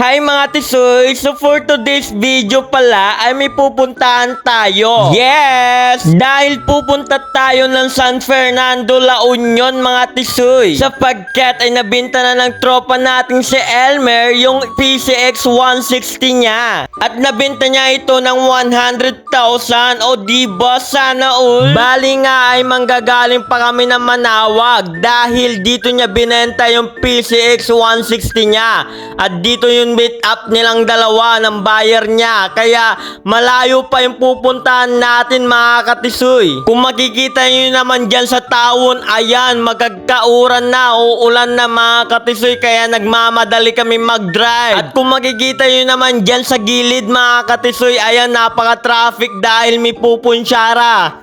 Hi mga tisoy! So for today's video pala ay may pupuntahan tayo. Yes! Dahil pupunta tayo ng San Fernando, La Union mga tisoy. Sapagkat ay nabinta na ng tropa nating si Elmer yung PCX 160 niya. At nabinta niya ito ng 100,000 o diba sana all? Bali nga ay manggagaling pa kami ng Manawag dahil dito niya binenta yung PCX 160 niya. At dito yung meet up nilang dalawa ng buyer niya. Kaya malayo pa yung pupuntahan natin mga katisoy. Kung makikita nyo naman dyan sa tawon, ayan, magkagkauran na, uulan na mga katisoy. Kaya nagmamadali kami mag-drive. At kung makikita nyo naman dyan sa gilid mga katisoy, ayan, napaka-traffic dahil may pupunsyara.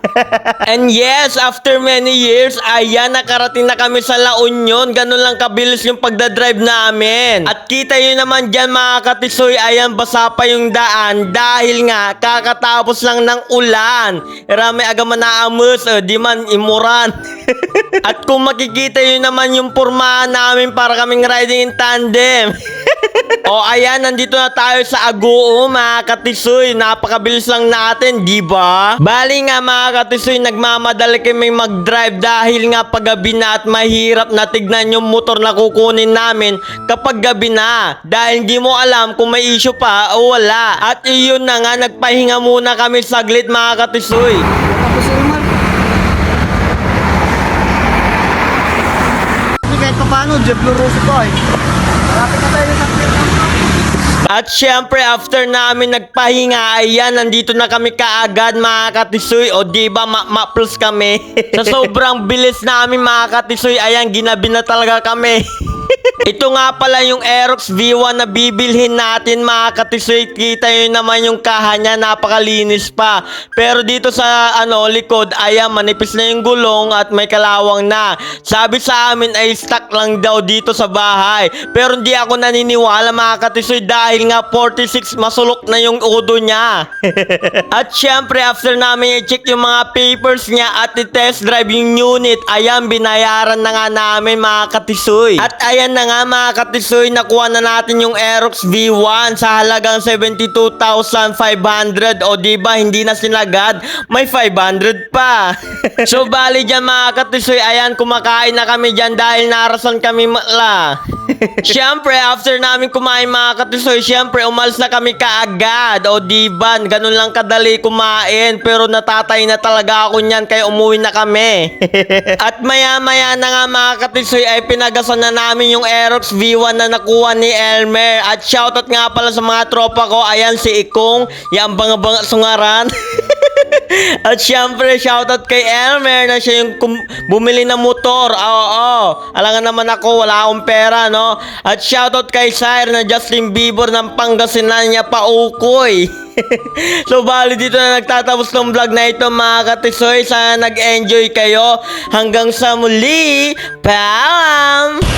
And yes, after many years, ayan, nakarating na kami sa La Union. Ganun lang kabilis yung pagdadrive namin. At kita nyo naman dyan mga katisoy, ayan, basa pa yung daan dahil nga kakatapos lang ng ulan. Rami agaman naamus, di man imuran. At kung makikita nyo naman yung pormahan namin para kaming riding in tandem. O ayan, nandito na tayo sa Agoo mga katisoy. Napakabilis lang natin, di ba? Bali nga mga katisoy, nagmamadali kami mag-drive dahil nga paggabi na at mahirap na tignan yung motor na kukunin namin kapag gabi na. Dahil hindi mo alam kung may issue pa o wala. At iyon na nga, nagpahinga muna kami saglit mga katisoy. Tapos Elmar. Kahit pa paano, Jeff Loroso pa eh. Malapit na tayo sa At syempre after namin nagpahinga, ayan, nandito na kami kaagad mga katisoy. O diba, ma-plus kami. Sa sobrang bilis namin mga katisoy, ayan, ginabi na talaga kami. Ito nga pala yung Aerox V1 na bibilhin natin mga katisoy. Kita nyo naman yung kaha niya, napakalinis pa. Pero dito sa likod, ayan, manipis na yung gulong at may kalawang na. Sabi sa amin ay stock lang daw dito sa bahay. Pero hindi ako naniniwala mga katisoy dahil nga 46 masulok na yung udo niya. At syempre after namin i-check yung mga papers niya at i-test drive yung unit, ayan, binayaran na nga namin mga katisoy. At ayan na nga mga katisoy, nakuha na natin yung Aerox V1 sa halagang 72,500. O diba, hindi na sinagad, may 500 pa. So bali dyan mga katisoy, ayan, kumakain na kami dyan dahil narasan kami matla. Syempre after namin kumain mga katisoy, syempre umalis na kami kaagad. O diba, ganun lang kadali kumain. Pero natatay na talaga ako nyan kaya umuwi na kami. At maya maya na nga mga katisoy ay pinagasan na namin yung Aerox V1 na nakuha ni Elmer. At shoutout nga pala sa mga tropa ko, ayan, si Ikong, yung banga-banga sungaran. At syempre shoutout kay Elmer na siya yung bumili ng motor. Oo, alangan naman ako, wala akong pera, no? At shoutout kay Sire na Justin Bieber ng Pangasinan niya paukoy. So bali dito na nagtatapos ng vlog na ito mga katisoy. Sana nag-enjoy kayo. Hanggang sa muli, paalam!